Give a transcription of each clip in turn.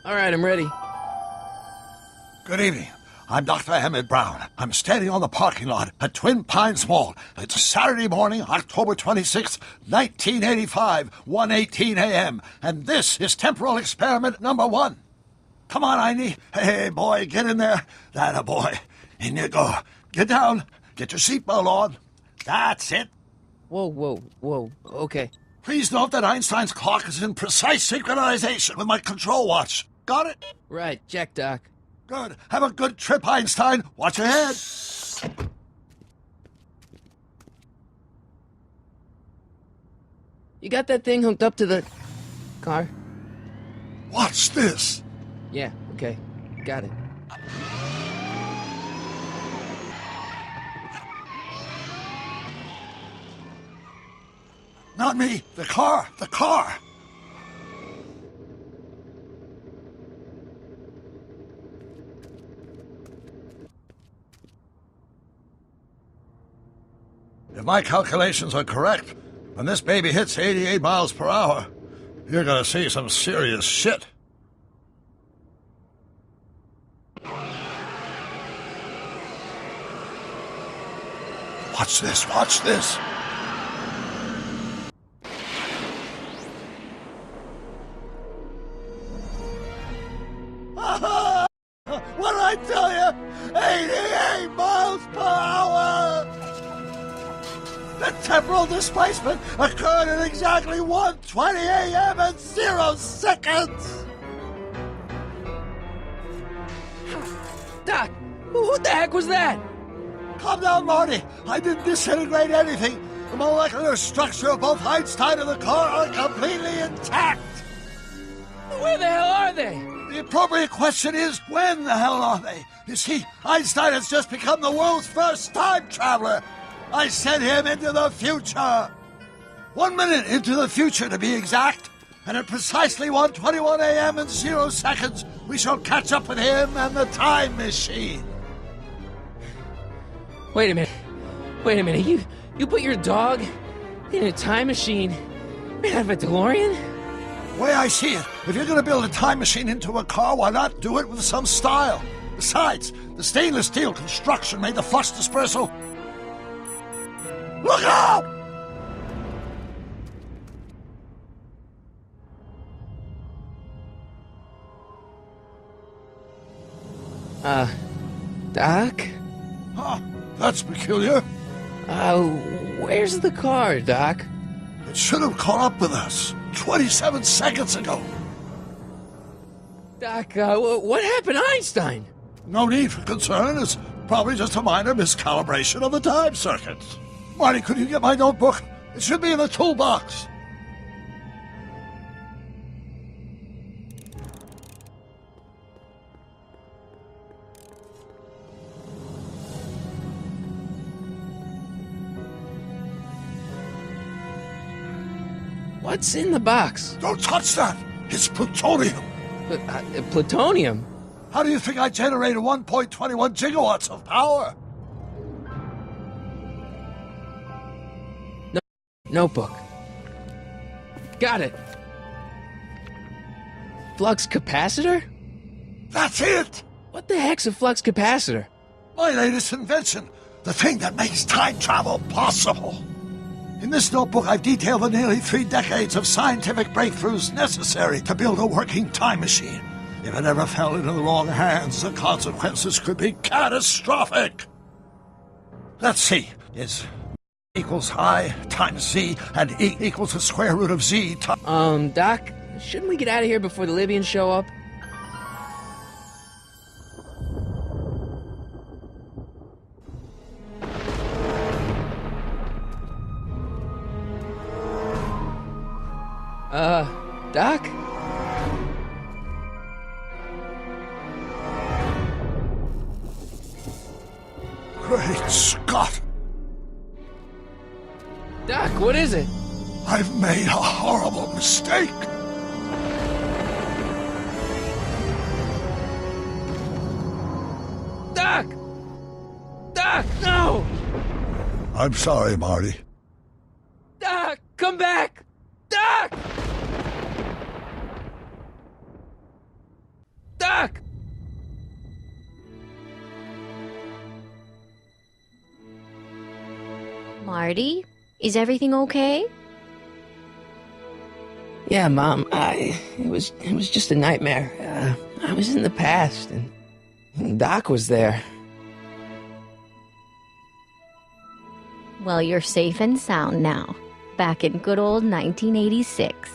All right, I'm ready. Good evening. I'm Dr. Emmett Brown. I'm standing on the parking lot at Twin Pines Mall. It's Saturday morning, October 26th, 1985, 1:18 a.m., and this is temporal experiment number 1. Come on, Einie. Hey, boy, get in there. That a boy. In you go. Get down. Get your seatbelt on. That's it. Whoa. Okay. Please note that Einstein's clock is in precise synchronization with my control watch. Got it? Right, check, Doc. Good. Have a good trip, Einstein. Watch your head. You got that thing hooked up to the car? Watch this. Yeah, okay. Got it. Not me. The car. The car. If my calculations are correct, when this baby hits 88 miles per hour, you're gonna see some serious shit. Watch this, watch this. What did I tell you? 88 miles per hour! The temporal displacement occurred at exactly 1:20 a.m. and 0 seconds! Doc, what the heck was that? Calm down, Marty. I didn't disintegrate anything. The molecular structure of both Einstein and the car are completely intact. Where the hell are they? The appropriate question is, when the hell are they? You see, Einstein has just become the world's first time traveler. I sent him into the future. 1 minute into the future, to be exact. And at precisely 1:21 a.m. and 0 seconds, we shall catch up with him and the time machine. Wait a minute. You put your dog in a time machine made out of a DeLorean? The way I see it, if you're going to build a time machine into a car, why not do it with some style? Besides, the stainless steel construction made the flux dispersal. Look out! Doc? Huh, that's peculiar. Where's the car, Doc? It should have caught up with us 27 seconds ago. Doc, what happened to Einstein? No need for concern. It's probably just a minor miscalibration of the time circuits. Marty, could you get my notebook? It should be in the toolbox. What's in the box? Don't touch that. It's plutonium. Plutonium? How do you think I generated 1.21 gigawatts of power? Notebook. Got it. Flux capacitor? That's it! What the heck's a flux capacitor? My latest invention. The thing that makes time travel possible. In this notebook, I've detailed the nearly 3 decades of scientific breakthroughs necessary to build a working time machine. If it ever fell into the wrong hands, the consequences could be catastrophic. Let's see. Is equals I times Z and E equals the square root of Z times... Doc, shouldn't we get out of here before the Libyans show up? Doc? Great Scott! Doc, what is it? I've made a horrible mistake! Doc! Doc, no! I'm sorry, Marty. Doc, come back! Doc! Doc! Marty, is everything okay? Yeah, Mom, it was just a nightmare. I was in the past, and Doc was there. Well, you're safe and sound now, back in good old 1986.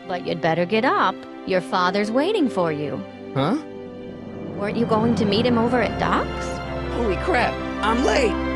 But you'd better get up. Your father's waiting for you. Huh? Weren't you going to meet him over at Doc's? Holy crap, I'm late!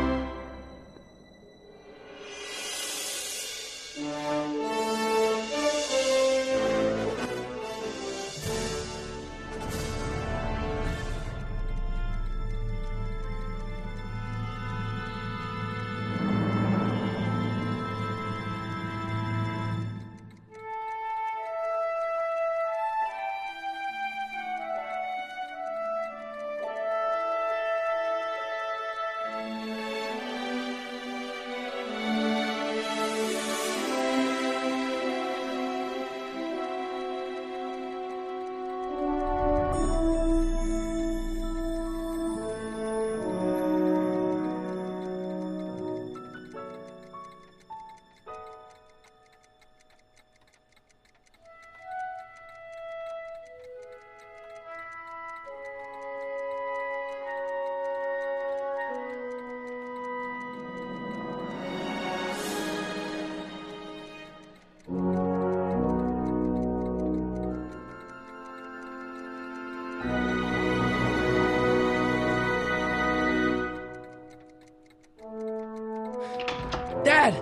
Dad!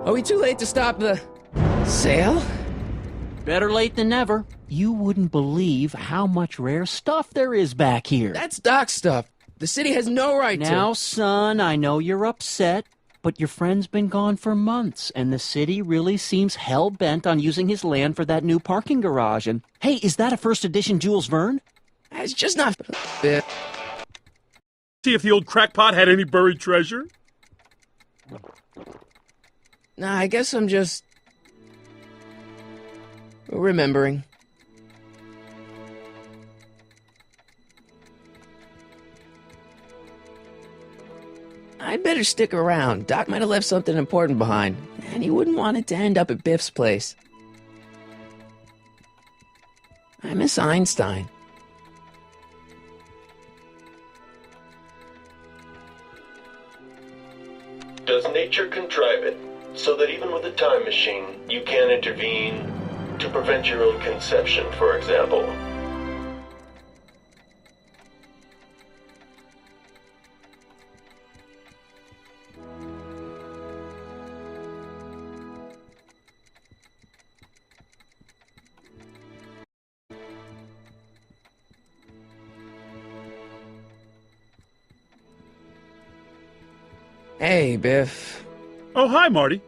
Are we too late to stop the sale? Better late than never. You wouldn't believe how much rare stuff there is back here. That's Doc's stuff. The city has no right to. Now, son, I know you're upset, but your friend's been gone for months, and the city really seems hell-bent on using his land for that new parking garage. And, hey, is that a first edition Jules Verne? It's just not. See if the old crackpot had any buried treasure? Nah, I guess I'm just remembering. I'd better stick around. Doc might have left something important behind, and he wouldn't want it to end up at Biff's place. I miss Einstein. Does nature contrive it so that even with a time machine, you can intervene to prevent your own conception, for example? Hey, Biff. Oh, hi, Marty.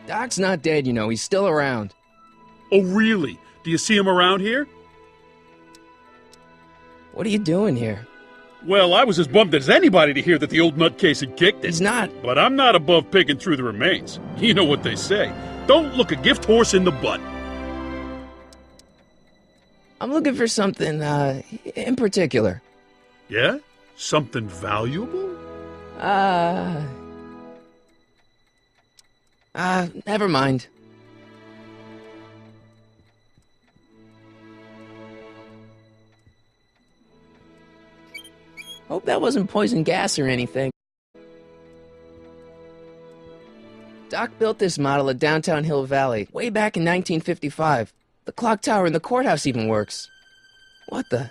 Doc's not dead, you know. He's still around. Oh, really? Do you see him around here? What are you doing here? Well, I was as bummed as anybody to hear that the old nutcase had kicked it. He's not. But I'm not above picking through the remains. You know what they say. Don't look a gift horse in the butt. I'm looking for something, in particular. Yeah? Something valuable? Never mind. Hope that wasn't poison gas or anything. Doc built this model at downtown Hill Valley way back in 1955. The clock tower in the courthouse even works. What the?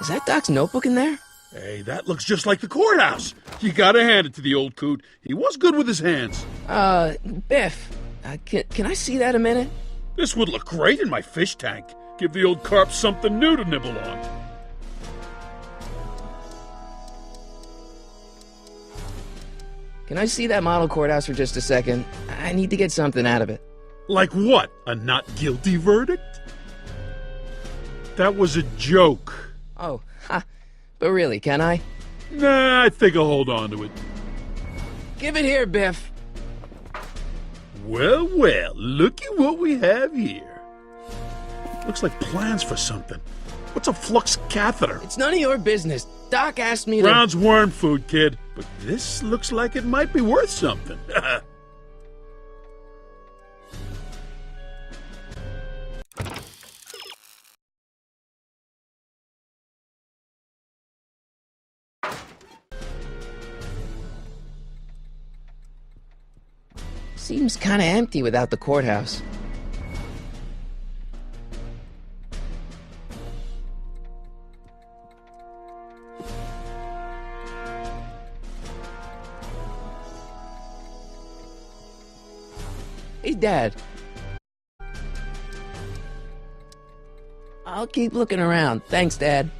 Is that Doc's notebook in there? Hey, that looks just like the courthouse. You gotta hand it to the old coot. He was good with his hands. Biff, can I see that a minute? This would look great in my fish tank. Give the old carp something new to nibble on. Can I see that model courthouse for just a second? I need to get something out of it. Like what? A not guilty verdict? That was a joke. Oh, ha. But really, can I? Nah, I think I'll hold on to it. Give it here, Biff. Well, well, looky what we have here. Looks like plans for something. What's a flux catheter? It's none of your business. Doc asked me to... Brown's worm food, kid. But this looks like it might be worth something. Seems kinda empty without the courthouse. Hey, Dad. I'll keep looking around. Thanks, Dad.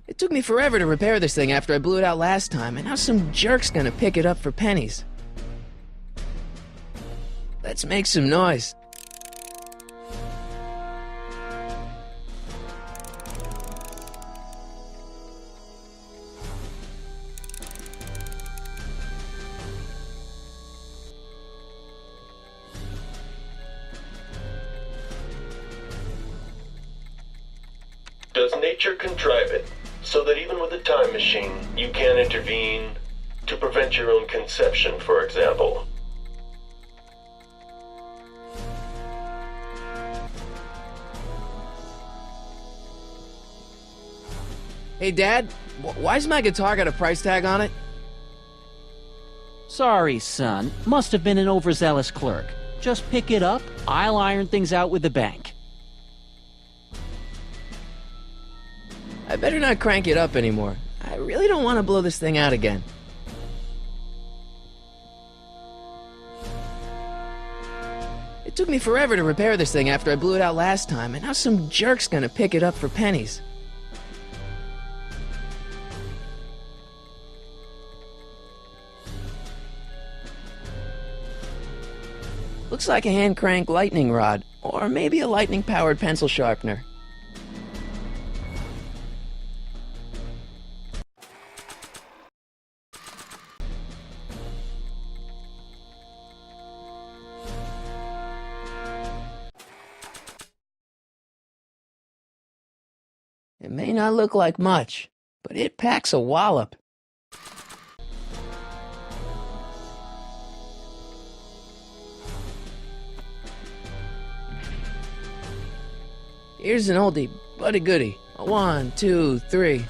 It took me forever to repair this thing after I blew it out last time, and now some jerk's gonna pick it up for pennies. Let's make some noise. Does nature contrive it so that even with a time machine, you can intervene to prevent your own conception, for example? Hey, Dad, why's my guitar got a price tag on it? Sorry, son. Must have been an overzealous clerk. Just pick it up. I'll iron things out with the bank. I better not crank it up anymore. I really don't want to blow this thing out again. It took me forever to repair this thing after I blew it out last time, and now some jerk's gonna pick it up for pennies. Looks like a hand crank lightning rod, or maybe a lightning powered pencil sharpener. It may not look like much, but it packs a wallop. Here's an oldie, but a goodie. A 1, 2, 3.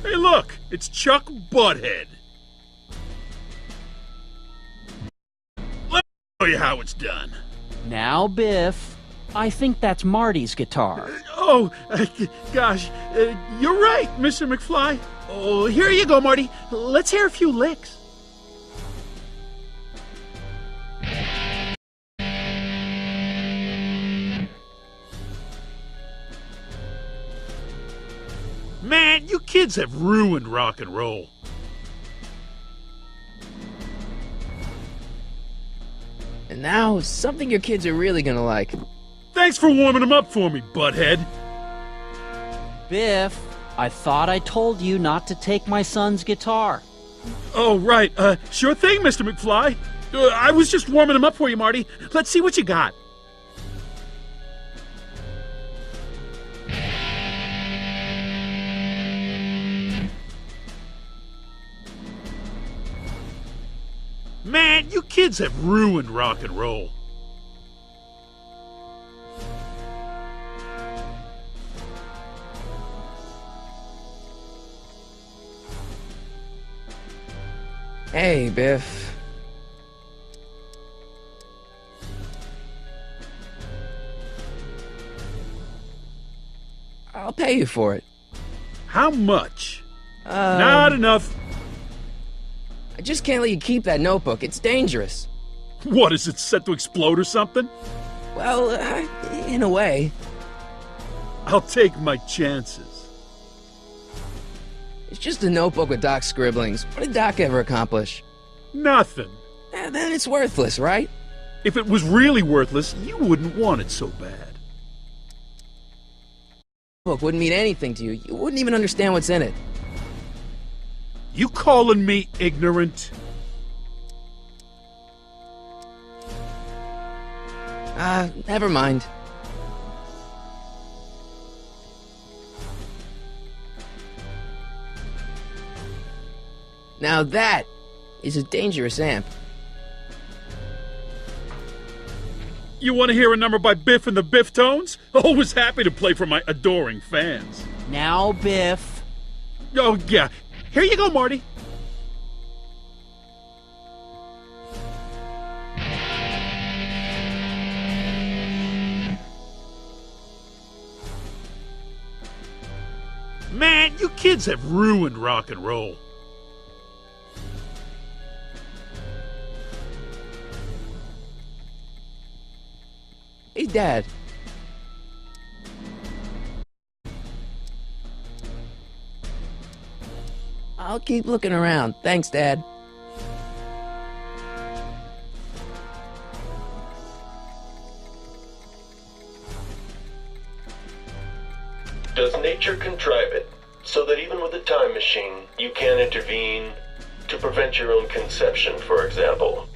Hey, look! It's Chuck Butthead. Let me show you how it's done. Now, Biff, I think that's Marty's guitar. Oh, gosh, you're right, Mr. McFly. Oh, here you go, Marty. Let's hear a few licks. Man, you kids have ruined rock and roll. And now, something your kids are really gonna like. Thanks for warming them up for me, butthead. Biff, I thought I told you not to take my son's guitar. Oh, right. Sure thing, Mr. McFly. I was just warming them up for you, Marty. Let's see what you got. Man, you kids have ruined rock and roll. Hey, Biff. I'll pay you for it. How much? Not enough. I just can't let you keep that notebook. It's dangerous. What, is it set to explode or something? Well, in a way. I'll take my chances. It's just a notebook with Doc's scribblings. What did Doc ever accomplish? Nothing. Then it's worthless, right? If it was really worthless, you wouldn't want it so bad. Book wouldn't mean anything to you. You wouldn't even understand what's in it. You calling me ignorant? Never mind. Now that is a dangerous amp. You want to hear a number by Biff and the Biff Tones? Always happy to play for my adoring fans. Now, Biff. Oh, yeah. Here you go, Marty. Man, you kids have ruined rock and roll. Hey, Dad. I'll keep looking around. Thanks, Dad. Does nature contrive it so that even with a time machine, you can intervene to prevent your own conception, for example?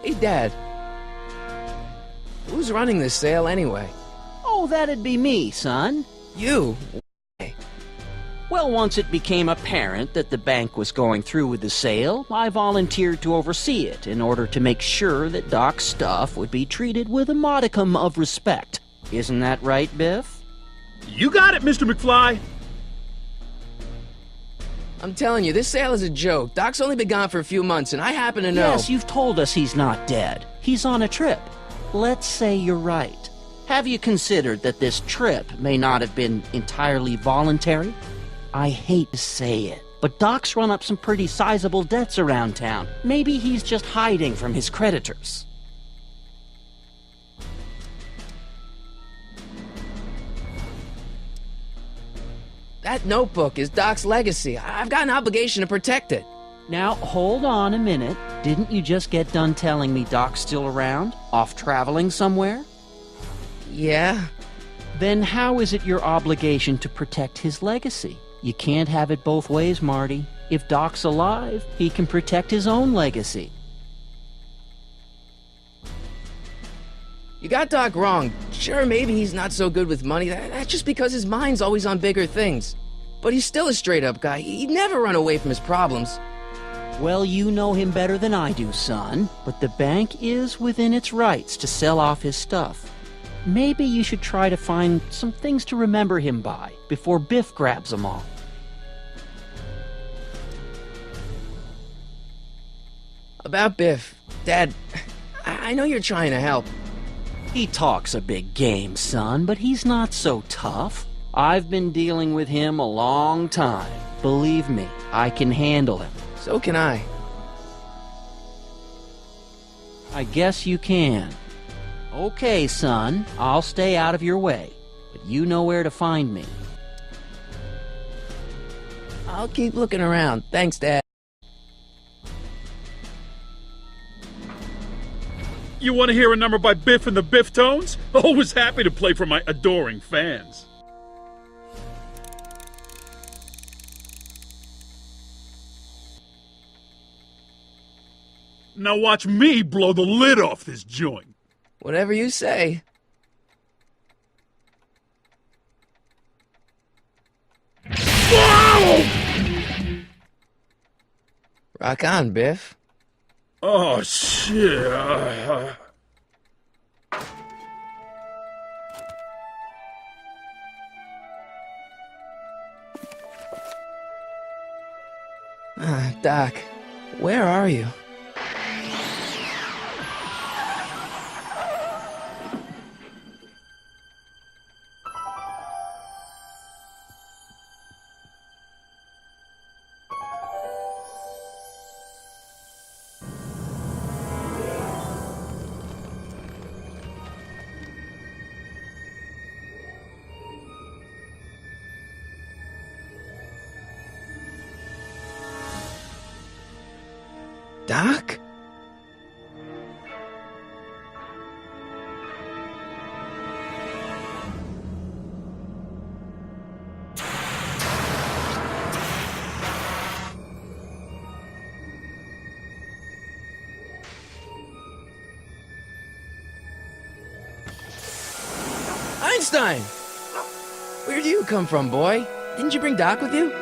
Hey, Dad. Who's running this sale anyway? Oh, that'd be me, son. You? Well, once it became apparent that the bank was going through with the sale, I volunteered to oversee it in order to make sure that Doc's stuff would be treated with a modicum of respect. Isn't that right, Biff? You got it, Mr. McFly. I'm telling you, this sale is a joke. Doc's only been gone for a few months, and I happen to know... Yes, you've told us he's not dead. He's on a trip. Let's say you're right. Have you considered that this trip may not have been entirely voluntary? I hate to say it, but Doc's run up some pretty sizable debts around town. Maybe he's just hiding from his creditors. That notebook is Doc's legacy. I've got an obligation to protect it. Now, hold on a minute. Didn't you just get done telling me Doc's still around? Off traveling somewhere? Yeah? Then how is it your obligation to protect his legacy? You can't have it both ways, Marty. If Doc's alive, he can protect his own legacy. You got Doc wrong. Sure, maybe he's not so good with money. That's just because his mind's always on bigger things. But he's still a straight-up guy. He'd never run away from his problems. Well, you know him better than I do, son. But the bank is within its rights to sell off his stuff. Maybe you should try to find some things to remember him by before Biff grabs them all. About Biff, Dad, I know you're trying to help. He talks a big game, son, but he's not so tough. I've been dealing with him a long time. Believe me, I can handle him. So can I. I guess you can. Okay, son, I'll stay out of your way, but you know where to find me. I'll keep looking around. Thanks, Dad. You want to hear a number by Biff and the Biff Tones? Always happy to play for my adoring fans. Now watch me blow the lid off this joint. Whatever you say. Whoa! Rock on, Biff. Oh, shit. Doc, where are you? Doc? Einstein! Where do you come from, boy? Didn't you bring Doc with you?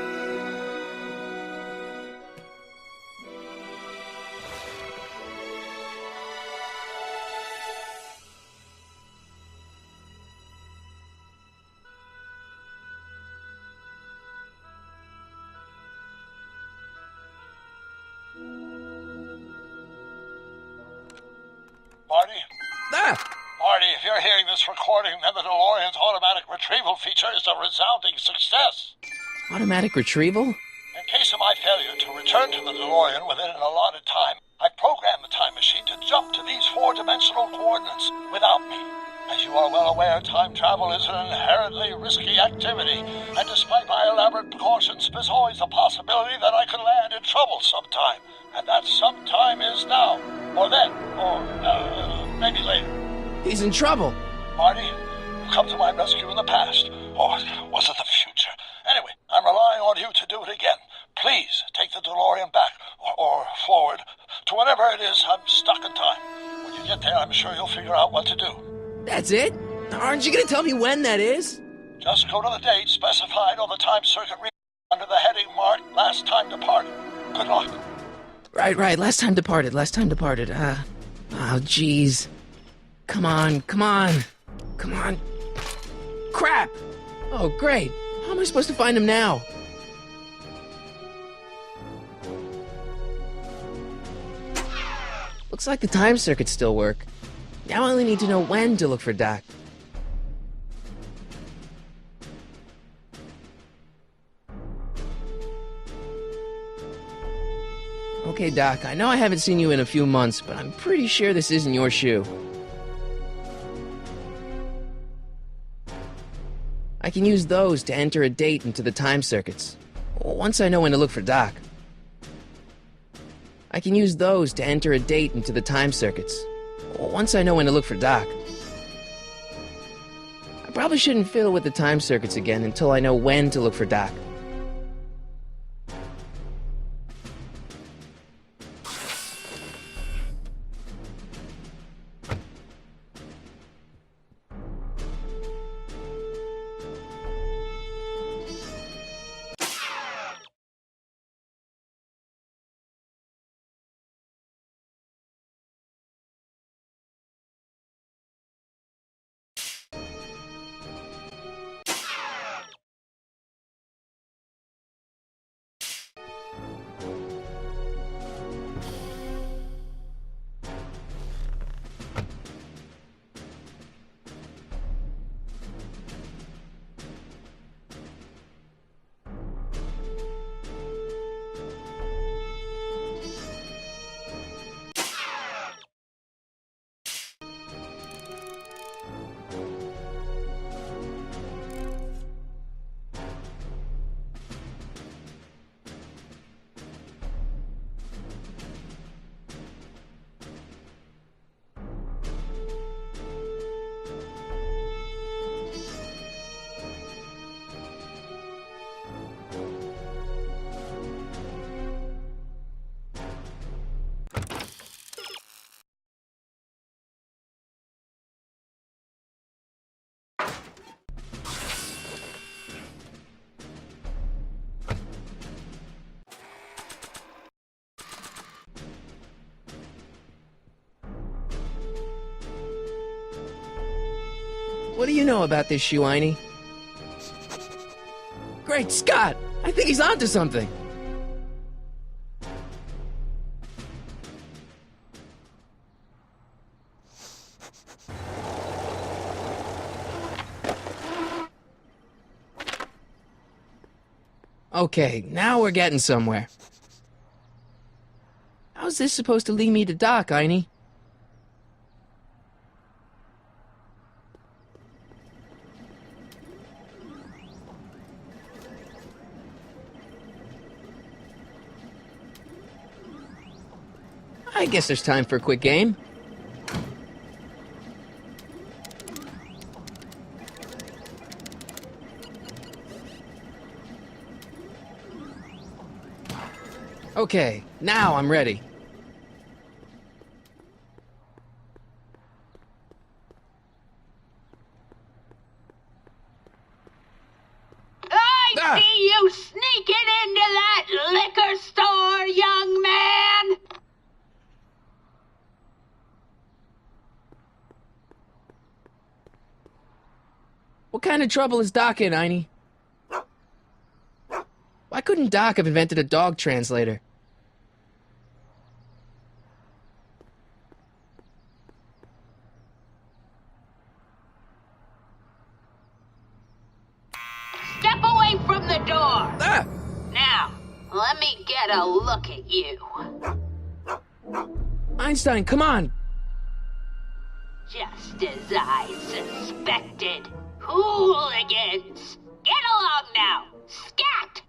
Marty? Ah! Marty, if you're hearing this recording, then the DeLorean's automatic retrieval feature is a resounding success. Automatic retrieval? In case of my failure to return to the DeLorean within an allotted time, I programmed the time machine to jump to these four-dimensional coordinates without me. As you are well aware, time travel is an inherently risky activity, and despite my elaborate precautions, there's always a possibility that I could land in trouble sometime. And that sometime is now, or then, or maybe later. He's in trouble. Marty, you come to my rescue in the past, or was it the future? Anyway, I'm relying on you to do it again. Please take the DeLorean back, or forward, to whenever it is I'm stuck in time. When you get there, I'm sure you'll figure out what to do. That's it? Aren't you gonna tell me when that is? Just go to the date specified on the time circuit read under the heading marked Last Time Departed. Good luck. Right. Last time departed. Oh, jeez. Come on. Crap! Oh, great. How am I supposed to find him now? Looks like the time circuits still work. Now I only need to know when to look for Doc. Okay, Doc, I know I haven't seen you in a few months, but I'm pretty sure this isn't your shoe. I can use those to enter a date into the time circuits, once I know when to look for Doc. I can use those to enter a date into the time circuits, once I know when to look for Doc. I probably shouldn't fiddle with the time circuits again until I know when to look for Doc. What do you know about this shoe, Einie? Great Scott! I think he's onto something! Okay, now we're getting somewhere. How's this supposed to lead me to Doc, Einie? I guess there's time for a quick game. Okay, now I'm ready. Ah! see you sneaking into that liquor store, young man! What kind of trouble is Doc in, Einie? Why couldn't Doc have invented a dog translator? Step away from the door! Ah! Now, let me get a look at you. Einstein, come on! Just as I suspected. Hooligans! Get along now! Scat!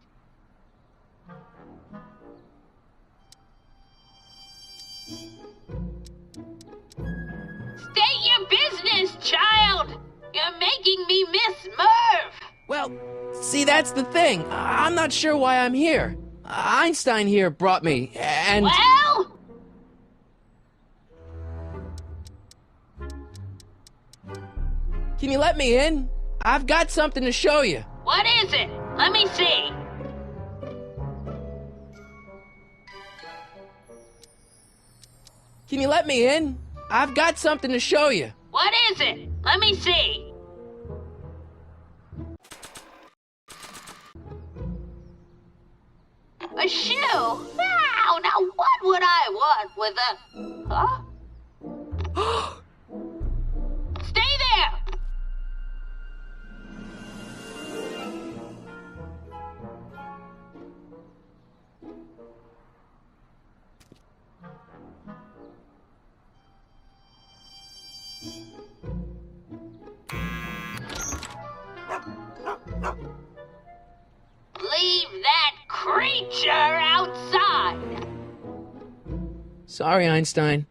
State your business, child! You're making me miss Merv! Well, see, that's the thing. I'm not sure why I'm here. Einstein here brought me, and... Well? Can you let me in? I've got something to show you. What is it? Let me see. Can you let me in? I've got something to show you. What is it? Let me see. A shoe? Wow, now what would I want with a... Huh? Stay there! Leave that creature outside! Sorry, Einstein.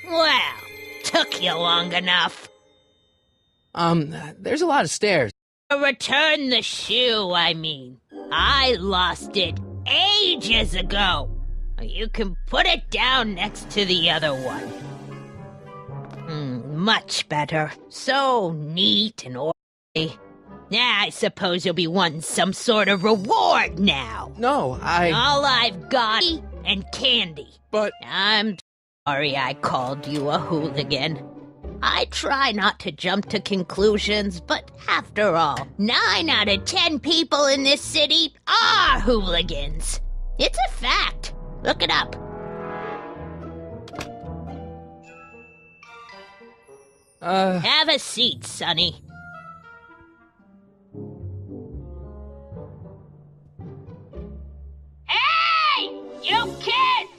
Well, took you long enough. There's a lot of stairs. Return the shoe, I mean. I lost it ages ago. You can put it down next to the other one. Much better. So neat and orderly. I suppose you'll be wanting some sort of reward now. No, All I've got and candy. But... I'm sorry I called you a hooligan. I try not to jump to conclusions, but after all, 9 out of 10 people in this city are hooligans. It's a fact. Look it up. Have a seat, Sonny. Hey! You kids!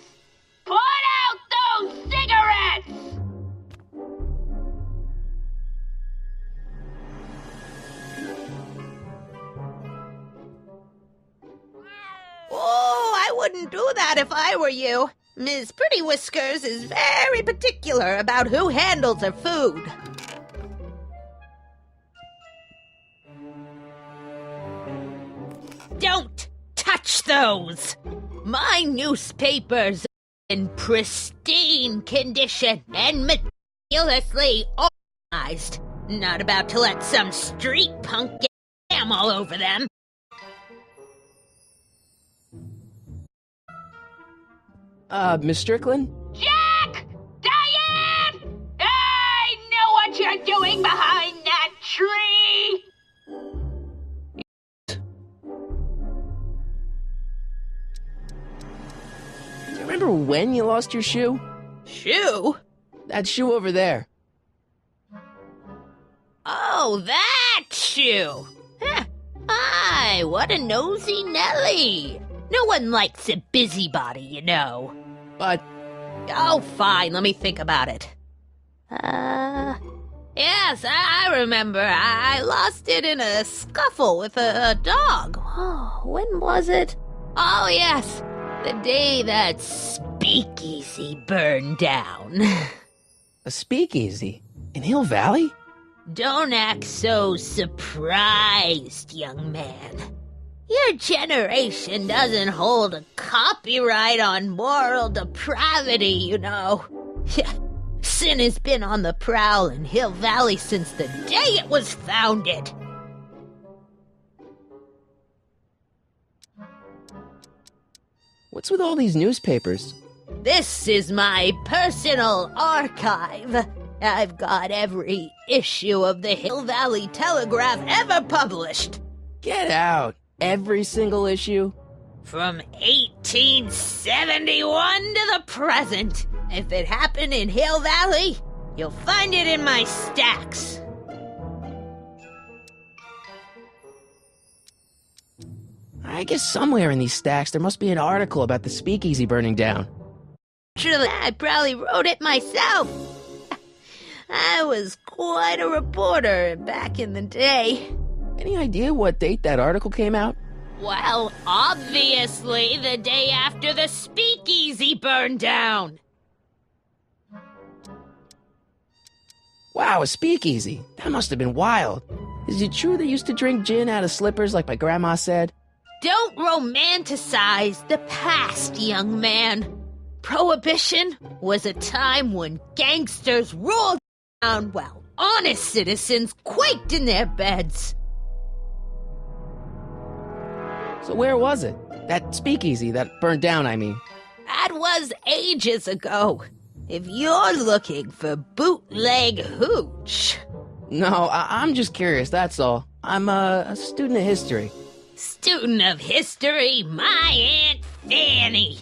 Put out those cigarettes! Oh, I wouldn't do that if I were you. Ms. Pretty Whiskers is very particular about who handles her food. Don't touch those! My newspapers are in pristine condition and meticulously organized. Not about to let some street punk get jam all over them. Miss Strickland? Jack! Diane! I know what you're doing behind that tree! Do you remember when you lost your shoe? Shoe? That shoe over there. Oh, that shoe! Huh. Hi, what a nosy Nelly! No one likes a busybody, you know. But... Oh, fine, let me think about it. Yes, I remember. I lost it in a scuffle with a dog. Oh, when was it? Oh, yes, the day that speakeasy burned down. A speakeasy? In Hill Valley? Don't act so surprised, young man. Your generation doesn't hold a copyright on moral depravity, you know. Sin has been on the prowl in Hill Valley since the day it was founded. What's with all these newspapers? This is my personal archive. I've got every issue of the Hill Valley Telegraph ever published. Get out! Every single issue? From 1871 to the present. If it happened in Hill Valley, you'll find it in my stacks. I guess somewhere in these stacks there must be an article about the speakeasy burning down. Actually, I probably wrote it myself. I was quite a reporter back in the day. Any idea what date that article came out? Well, obviously the day after the speakeasy burned down. Wow, a speakeasy. That must have been wild. Is it true they used to drink gin out of slippers like my grandma said? Don't romanticize the past, young man. Prohibition was a time when gangsters ruled down while honest citizens quaked in their beds. So where was it? That speakeasy that burned down, I mean. That was ages ago. If you're looking for bootleg hooch. No, I'm just curious, that's all. I'm a student of history. Student of history, my Aunt Fanny.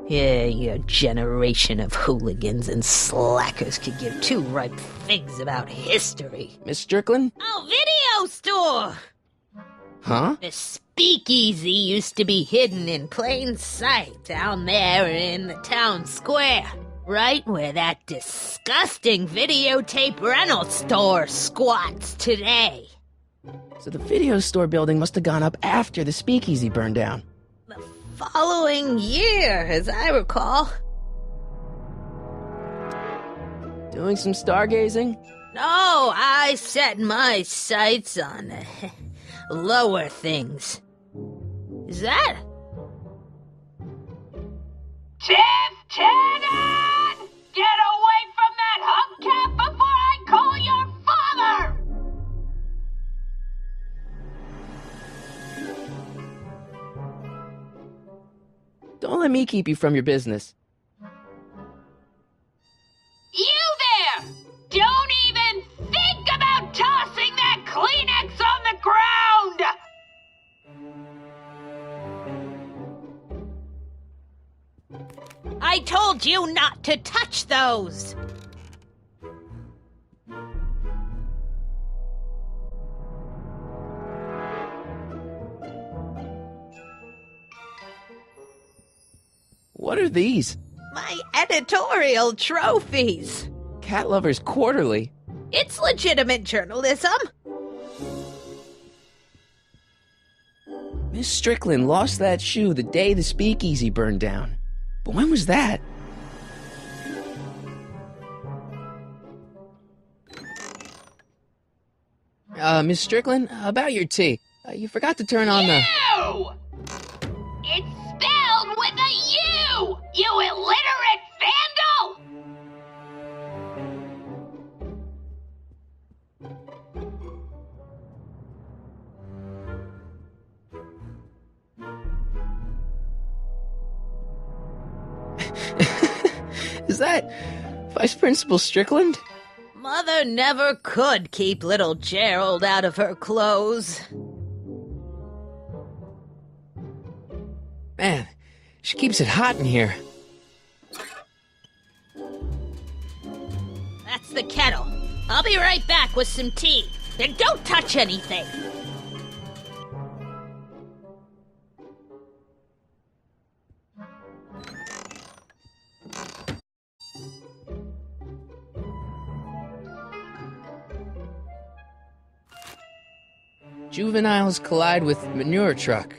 Yeah, your generation of hooligans and slackers could give two ripe figs about history. Miss Strickland? Oh, video store! Huh? The speakeasy used to be hidden in plain sight down there in the town square. Right where that disgusting videotape rental store squats today. So the video store building must have gone up after the speakeasy burned down. The following year, as I recall. Doing some stargazing? No, I set my sights on lower things. Is that? Lieutenant! Get away from that hubcap before I call your father! Don't let me keep you from your business. You there! Don't even think about tossing that Kleenex on the ground! I told you not to touch those! What are these? My editorial trophies! Cat Lovers Quarterly. It's legitimate journalism! Miss Strickland lost that shoe the day the speakeasy burned down. But when was that? Miss Strickland, about your tea. You forgot to turn on the... You! It's spelled with a U! You illiterate vandal! Is that Vice Principal Strickland? Mother never could keep little Gerald out of her clothes. Man, she keeps it hot in here. That's the kettle. I'll be right back with some tea. Then don't touch anything. Juveniles collide with manure truck.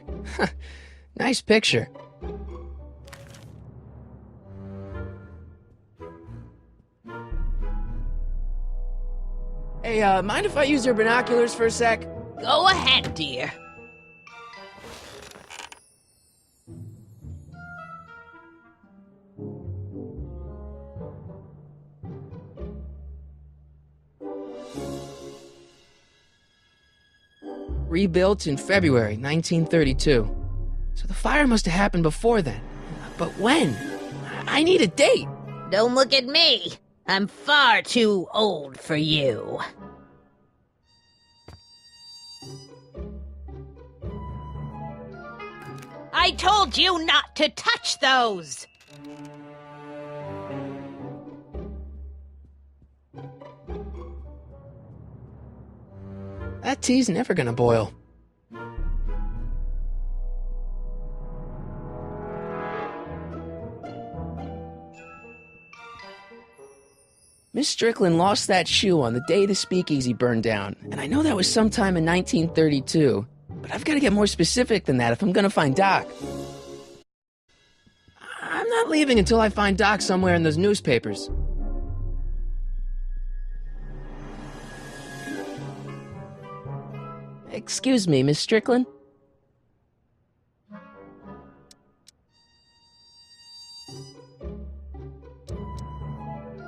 Nice picture. Hey, mind if I use your binoculars for a sec? Go ahead, dear. rebuilt in February 1932. So the fire must have happened before then. But when? I need a date. Don't look at me. I'm far too old for you. I told you not to touch those! That tea's never gonna boil. Miss Strickland lost that shoe on the day the speakeasy burned down, and I know that was sometime in 1932, but I've got to get more specific than that if I'm gonna find Doc. I'm not leaving until I find Doc somewhere in those newspapers. Excuse me, Miss Strickland?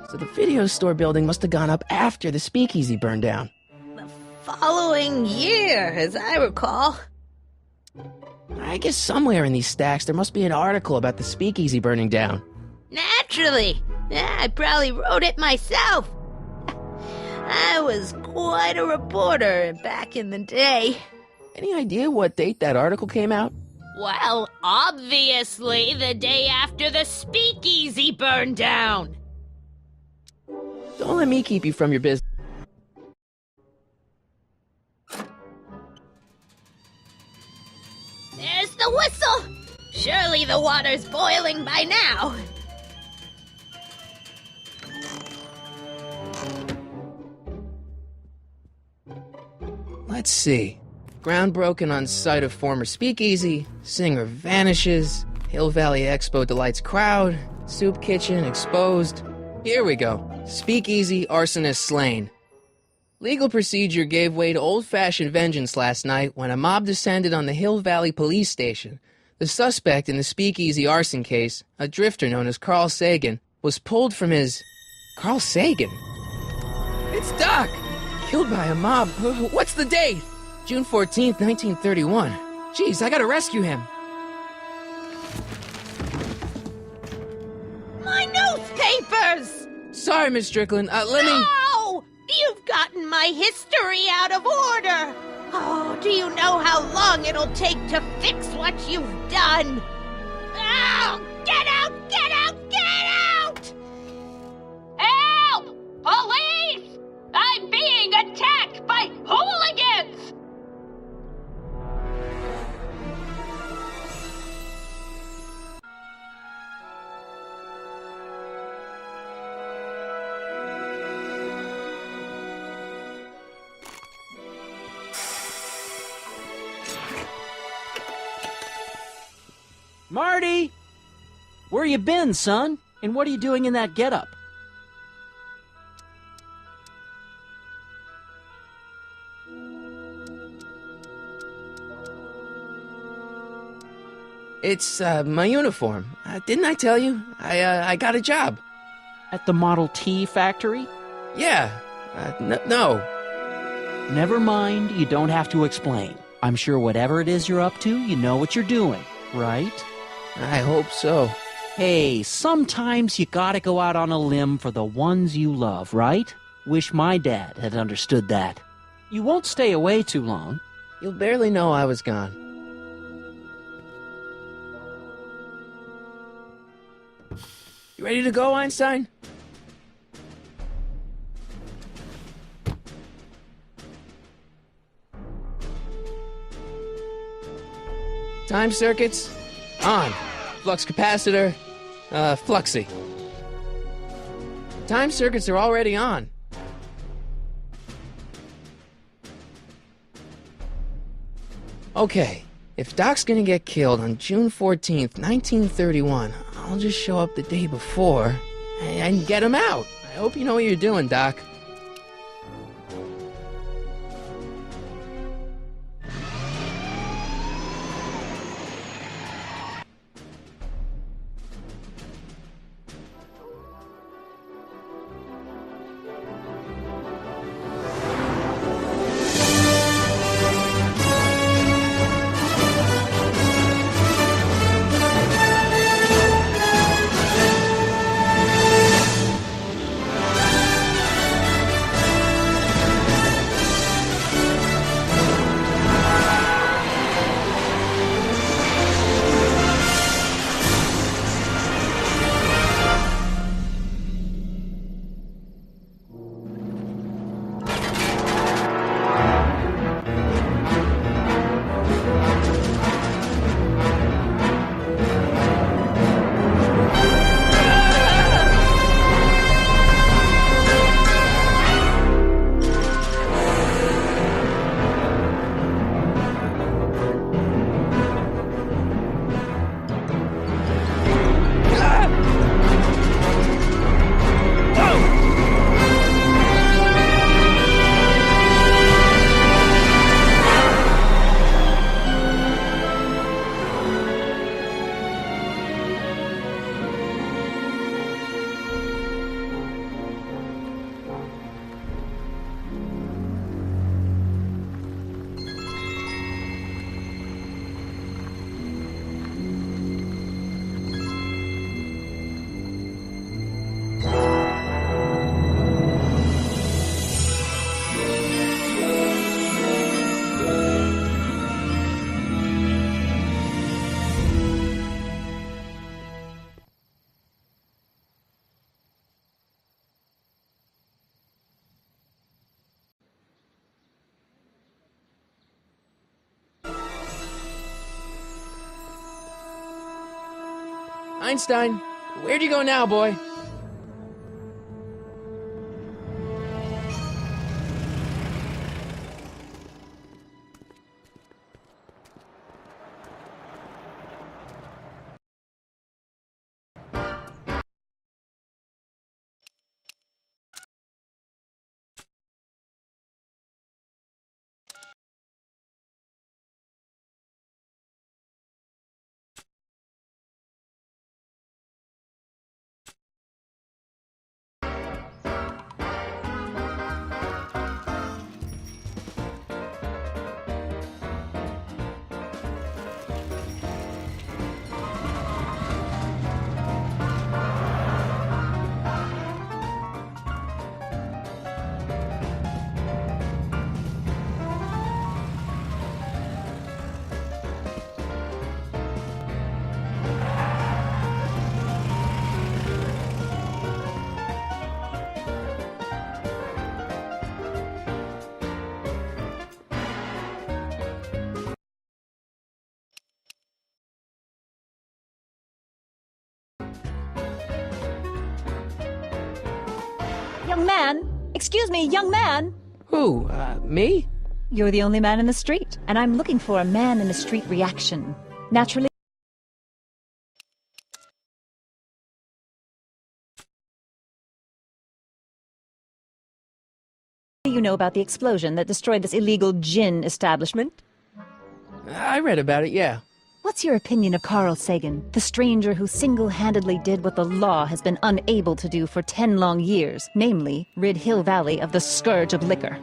So the video store building must have gone up after the speakeasy burned down. The following year, as I recall. I guess somewhere in these stacks there must be an article about the speakeasy burning down. Naturally. Yeah, I probably wrote it myself. I was quite a reporter back in the day. Any idea what date that article came out? Well, obviously the day after the speakeasy burned down. Don't let me keep you from your business. There's the whistle! Surely the water's boiling by now. Let's see. Ground broken on site of former speakeasy, singer vanishes, Hill Valley Expo delights crowd, soup kitchen exposed. Here we go. Speakeasy arsonist slain. Legal procedure gave way to old-fashioned vengeance last night when a mob descended on the Hill Valley Police Station. The suspect in the speakeasy arson case, a drifter known as Carl Sagan, was pulled from his... Carl Sagan? It's Doc! Killed by a mob. What's the date? June 14th, 1931. Jeez, I gotta rescue him. My newspapers! Sorry, Miss Strickland. Let me... No! You've gotten my history out of order! Oh, do you know how long it'll take to fix what you've done? Oh, get out! Get out! Get out! Help! Police! I'm being attacked by hooligans! Marty! Where you been, son? And what are you doing in that getup? It's, my uniform. Didn't I tell you? I got a job. At the Model T factory? Yeah. No. Never mind, you don't have to explain. I'm sure whatever it is you're up to, you know what you're doing, right? I hope so. Hey, sometimes you gotta go out on a limb for the ones you love, right? Wish my dad had understood that. You won't stay away too long. You'll barely know I was gone. You ready to go, Einstein? Time circuits, on. Flux capacitor, fluxy. Time circuits are already on. Okay, if Doc's gonna get killed on June 14th, 1931, I'll just show up the day before and get him out. I hope you know what you're doing, Doc. Einstein, where'd you go now, boy? Young man! Excuse me, young man! Who, me? You're the only man in the street, and I'm looking for a man in the street reaction. Naturally, you know about the explosion that destroyed this illegal gin establishment? I read about it, yeah. What's your opinion of Carl Sagan, the stranger who single-handedly did what the law has been unable to do for 10 long years, namely, rid Hill Valley of the scourge of liquor?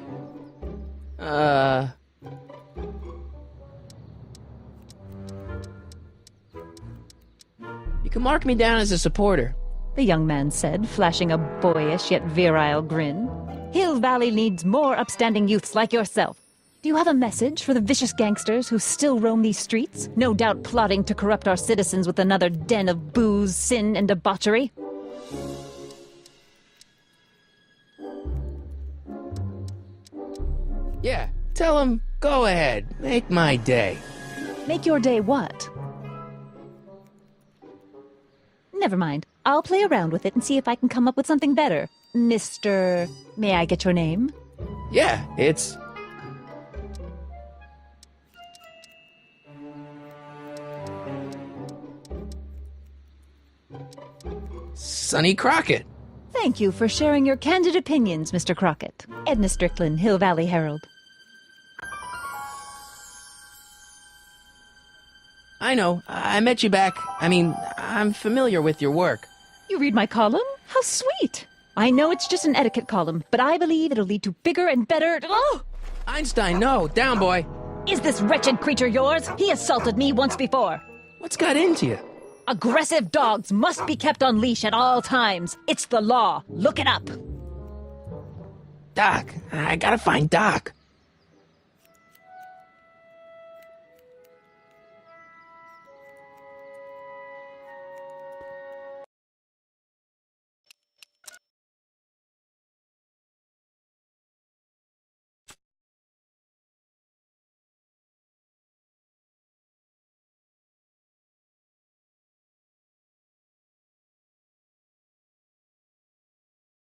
You can mark me down as a supporter. The young man said, flashing a boyish yet virile grin. Hill Valley needs more upstanding youths like yourself. Do you have a message for the vicious gangsters who still roam these streets, no doubt plotting to corrupt our citizens with another den of booze, sin, and debauchery? Yeah, tell him, go ahead, make my day. Make your day what? Never mind. I'll play around with it and see if I can come up with something better. Mr. May I get your name? Yeah, it's... Sonny Crockett. Thank you for sharing your candid opinions, Mr. Crockett. Edna Strickland, Hill Valley Herald. I know, I met you back. I'm familiar with your work. You read my column? How sweet! I know it's just an etiquette column, but I believe it'll lead to bigger and better... Oh! Einstein, no, down, boy. Is this wretched creature yours? He assaulted me once before. What's got into you? Aggressive dogs must be kept on leash at all times. It's the law. Look it up. Doc, I gotta find Doc.